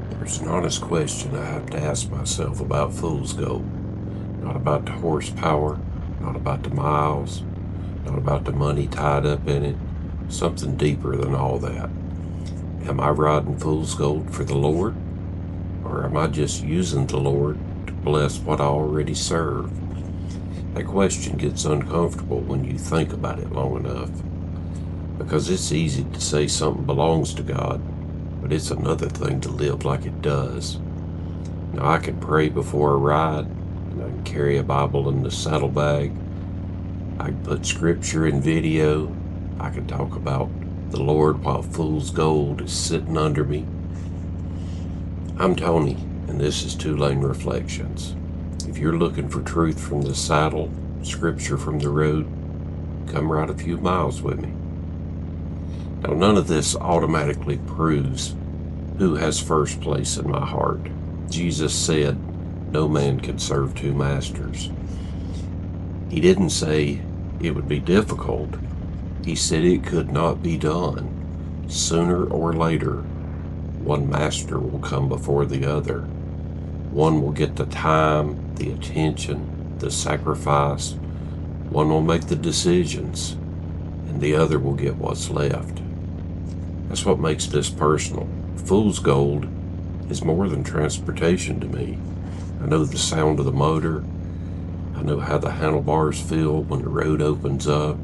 There's an honest question I have to ask myself about fool's gold. Not about the horsepower, not about the miles, not about the money tied up in it. Something deeper than all that. Am I riding fool's gold for the Lord? Or am I just using the Lord to bless what I already serve? That question gets uncomfortable when you think about it long enough. Because it's easy to say something belongs to God, but it's another thing to live like it does. Now, I can pray before a ride, and I can carry a Bible in the saddlebag. I can put scripture in video. I can talk about the Lord while fool's gold is sitting under me. I'm Tony, and this is Two Lane Reflections. If you're looking for truth from the saddle, scripture from the road, come ride a few miles with me. Now, none of this automatically proves who has first place in my heart. Jesus said, no man can serve two masters. He didn't say it would be difficult. He said it could not be done. Sooner or later, one master will come before the other. One will get the time, the attention, the sacrifice. One will make the decisions, and the other will get what's left. That's what makes this personal. Fool's gold is more than transportation to me. I know the sound of the motor. I know how the handlebars feel when the road opens up.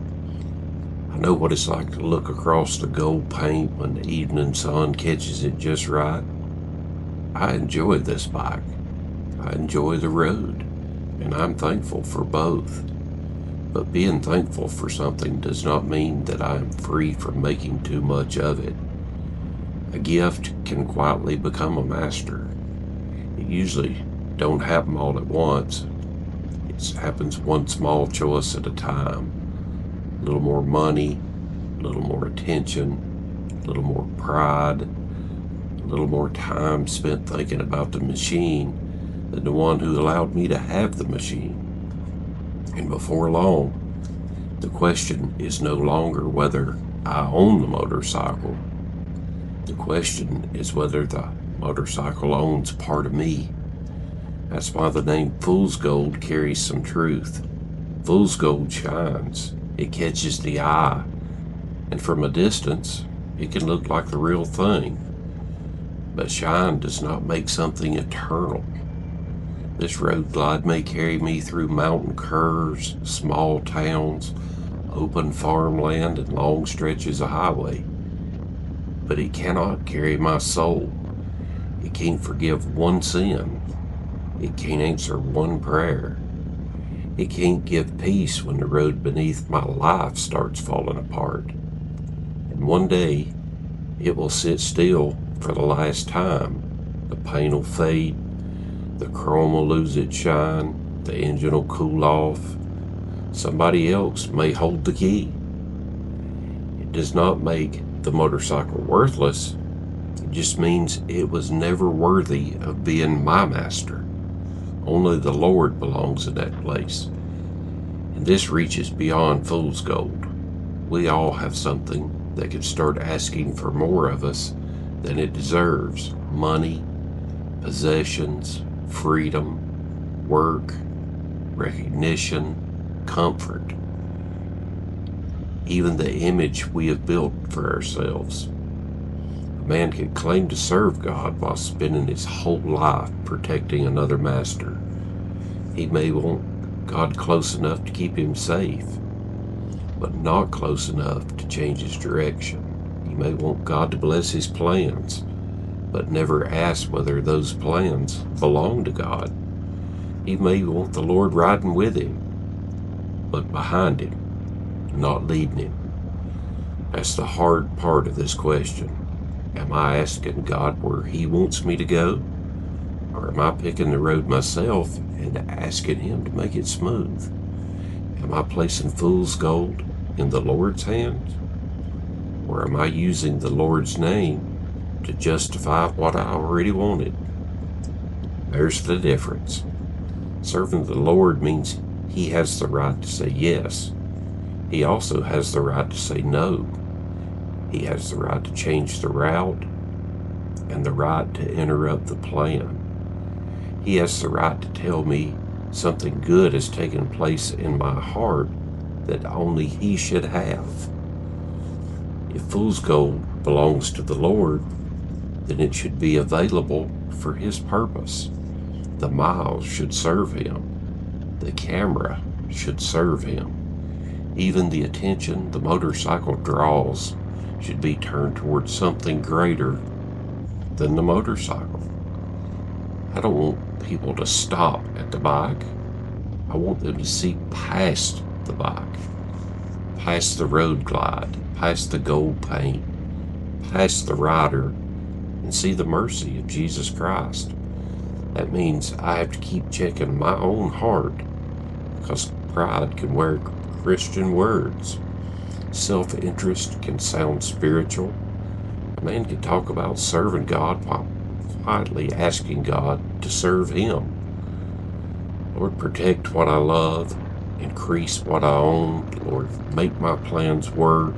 I know what it's like to look across the gold paint when the evening sun catches it just right. I enjoy this bike. I enjoy the road, and I'm thankful for both. But being thankful for something does not mean that I am free from making too much of it. A gift can quietly become a master. It usually don't happen all at once. It happens one small choice at a time. A little more money, a little more attention, a little more pride, a little more time spent thinking about the machine than the one who allowed me to have the machine. And before long, the question is no longer whether I own the motorcycle. The question is whether the motorcycle owns part of me. That's why the name Fool's Gold carries some truth. Fool's Gold shines. It catches the eye. And from a distance, it can look like the real thing. But shine does not make something eternal. This road glide may carry me through mountain curves, small towns, open farmland, and long stretches of highway. But it cannot carry my soul. It can't forgive one sin. It can't answer one prayer. It can't give peace when the road beneath my life starts falling apart. And one day, it will sit still for the last time. The paint will fade. The chrome will lose its shine. The engine will cool off. Somebody else may hold the key. It does not make the motorcycle worthless. It just means it was never worthy of being my master. Only the Lord belongs in that place. And this reaches beyond fool's gold. We all have something that can start asking for more of us than it deserves. Money, possessions, freedom, work, recognition, comfort. Even the image we have built for ourselves. A man can claim to serve God while spending his whole life protecting another master. He may want God close enough to keep him safe, but not close enough to change his direction. He may want God to bless his plans, but never ask whether those plans belong to God. He may want the Lord riding with him, but behind him, not leading him. That's the hard part of this question. Am I asking God where he wants me to go? Or am I picking the road myself and asking him to make it smooth? Am I placing fool's gold in the Lord's hands? Or am I using the Lord's name to justify what I already wanted? There's the difference. Serving the Lord means he has the right to say yes. He also has the right to say no. He has the right to change the route. and the right to interrupt the plan. He has the right to tell me something good has taken place in my heart that only he should have. If fool's gold belongs to the Lord, then it should be available for his purpose. The miles should serve him. The camera should serve him. Even the attention the motorcycle draws should be turned towards something greater than the motorcycle. I don't want people to stop at the bike. I want them to see past the bike, past the road glide, past the gold paint, past the rider, and see the mercy of Jesus Christ. That means I have to keep checking my own heart, because pride can wear Christian words. Self-interest can sound spiritual. A man can talk about serving God while quietly asking God to serve him. Lord, protect what I love, increase what I own. Lord, make my plans work.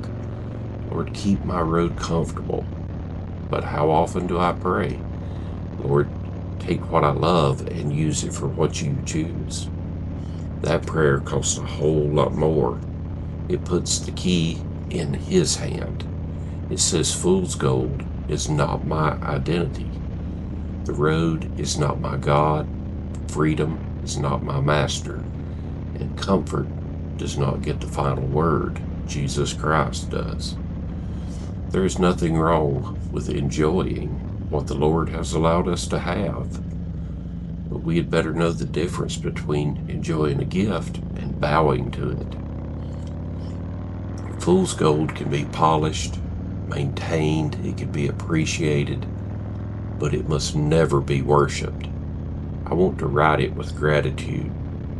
Lord, keep my road comfortable. But how often do I pray? Lord, take what I love and use it for what you choose. That prayer costs a whole lot more. It puts the key in his hand. It says fool's gold is not my identity. The road is not my God. Freedom is not my master. And comfort does not get the final word. Jesus Christ does. There is nothing wrong with enjoying what the Lord has allowed us to have. But we had better know the difference between enjoying a gift and bowing to it. Fool's gold can be polished, maintained, it can be appreciated, but it must never be worshipped. I want to ride it with gratitude.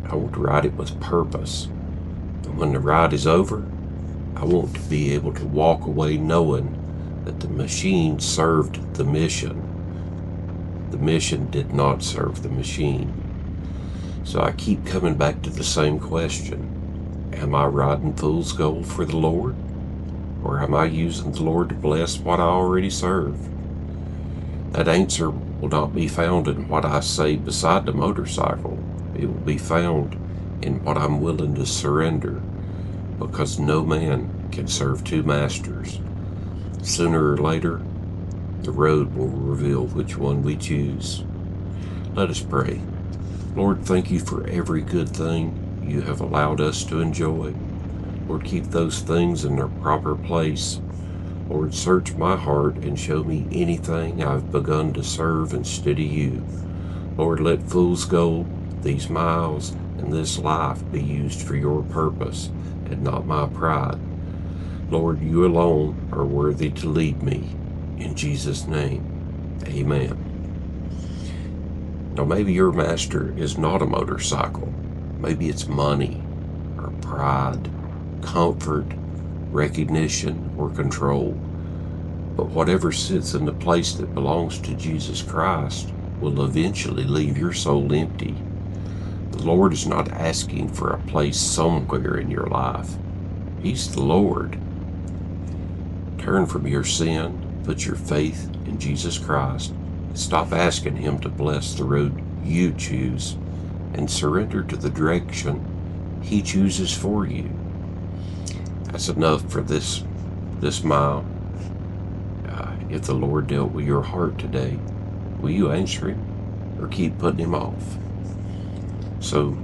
I want to ride it with purpose. And when the ride is over, I want to be able to walk away knowing that the machine served the mission. The mission did not serve the machine. So I keep coming back to the same question. Am I riding fool's gold for the Lord? Or am I using the Lord to bless what I already serve? That answer will not be found in what I say beside the motorcycle. It will be found in what I'm willing to surrender, because no man can serve two masters. Sooner or later, the road will reveal which one we choose. Let us pray. Lord, thank you for every good thing you have allowed us to enjoy. Lord, keep those things in their proper place. Lord, search my heart and show me anything I've begun to serve instead of you. Lord, let fool's gold, these miles, and this life be used for your purpose and not my pride. Lord, you alone are worthy to lead me. In Jesus' name, amen. Now, maybe your master is not a motorcycle. Maybe it's money or pride, comfort, recognition, or control. But whatever sits in the place that belongs to Jesus Christ will eventually leave your soul empty. The Lord is not asking for a place somewhere in your life. He's the Lord. Turn from your sin, put your faith in Jesus Christ, and stop asking Him to bless the road you choose, and surrender to the direction He chooses for you. That's enough for this mile. If the Lord dealt with your heart today, will you answer Him or keep putting Him off? So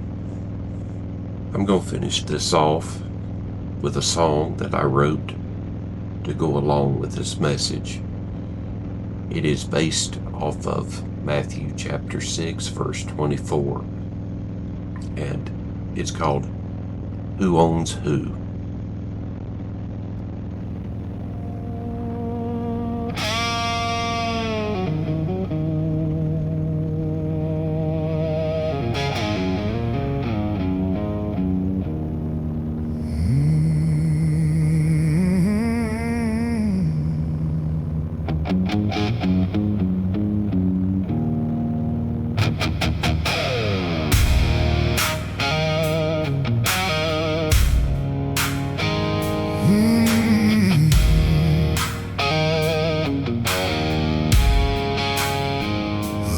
I'm going to finish this off with a song that I wrote to go along with this message. It is based off of Matthew chapter 6, verse 24. And it's called Who Owns Who?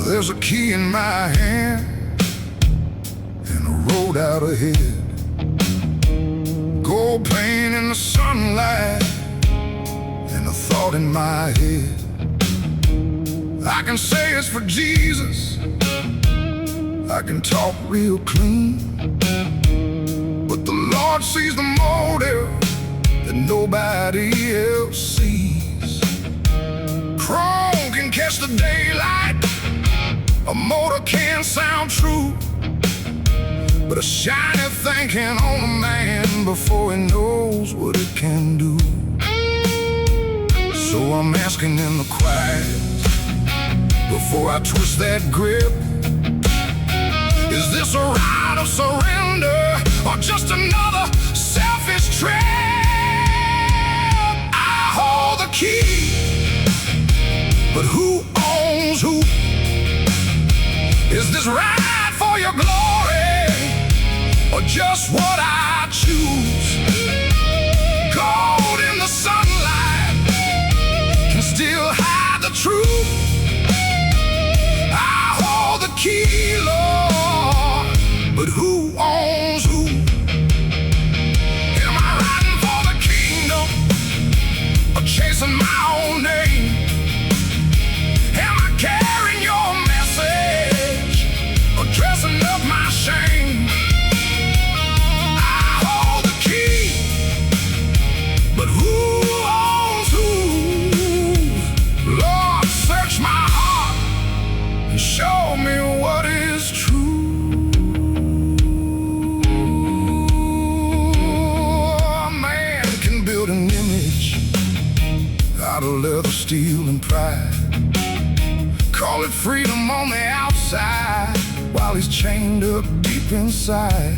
There's a key in my hand and a road out ahead. Gold plain in the sunlight and a thought in my head. I can say it's for Jesus, I can talk real clean, but the Lord sees the motive that nobody else sees. Chrome can catch the daylight, a motor can sound true, but a shiny thing can own a man before he knows what it can do. So I'm asking in the quiet, before I twist that grip, is this a rite of surrender or just another selfish trip? I hold the key, but who owns who? Is this right for your glory or just what I choose? Gold in the sunlight can still hide the truth. I hold the key, Lord, but who owns who? Am I riding for the kingdom or chasing my own name? Am I carrying your message or dressing up my shame? I hold the key, but who owns who? Lord, search my heart and show me what is true. A man can build an image out of leather, steel, and pride. Call it freedom on the outside while he's chained up deep inside.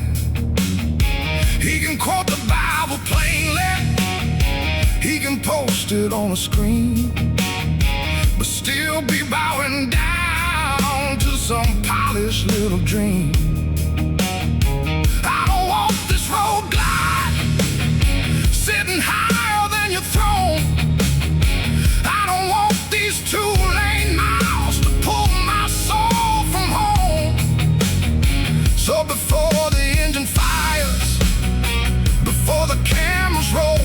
He can quote the Bible plainly, he can post it on a screen, but still be bowing down to some polished little dream. I don't want this road glide sitting higher than your throne. I don't want these 2-lane miles to pull my soul from home. So before the engine fires, before the cameras roll,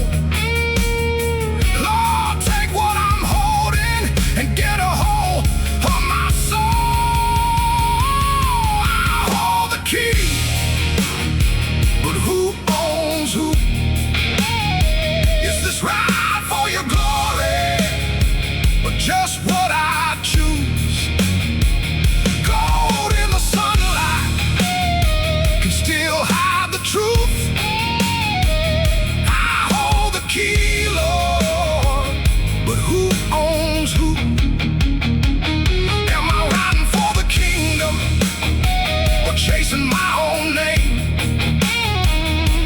Lord, take what I'm holding and get a hold of my soul. I hold the key, but who owns who? Is this right for your glory or just what I choose? Gold in the sunlight can still hide the truth. I hold the key, Lord, but who owns who? Am I riding for the kingdom or chasing my own name?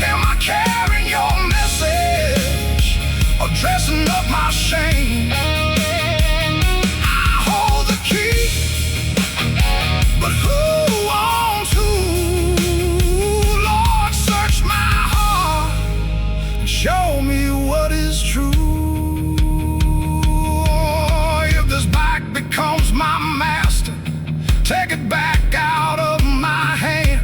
Am I carrying your message or dressing up my shame? I hold the key, but who owns who? Lord, search my heart and show me what is true. If this bike becomes my master, take it back out of my hand.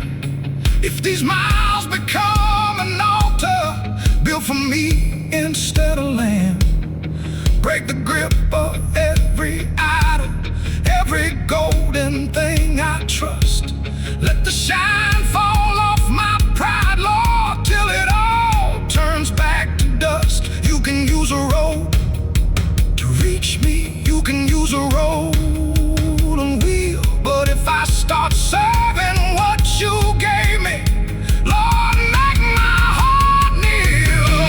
If these miles become an altar built for me instead of land, break the grip of every idol, every golden thing I trust. Let the shine fall off my pride, Lord, till it all turns back to dust. You can use a road to reach me, you can use a rolling wheel, but if I start serving what you gave me, Lord, make my heart kneel.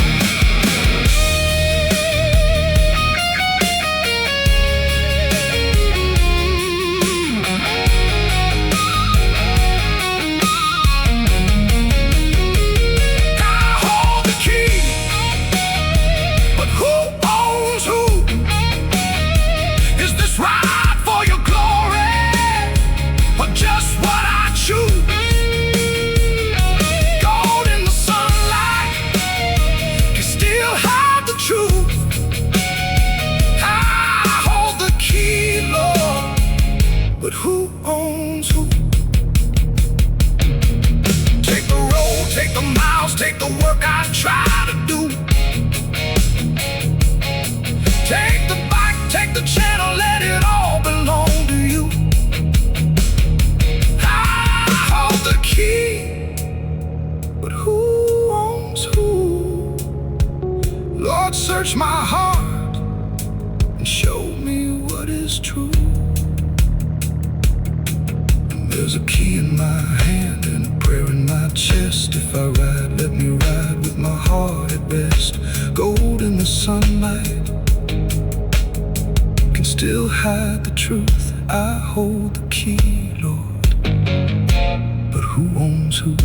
but who owns who? Take the road, take the miles, take the work I try to do. Take the bike, take the channel, let it all belong to you. I hold the key, but who owns who? Lord, search my heart and show me what is true. There's a key in my hand and a prayer in my chest. If I ride, let me ride with my heart at rest. Gold in the sunlight can still hide the truth. I hold the key, Lord, but who owns who?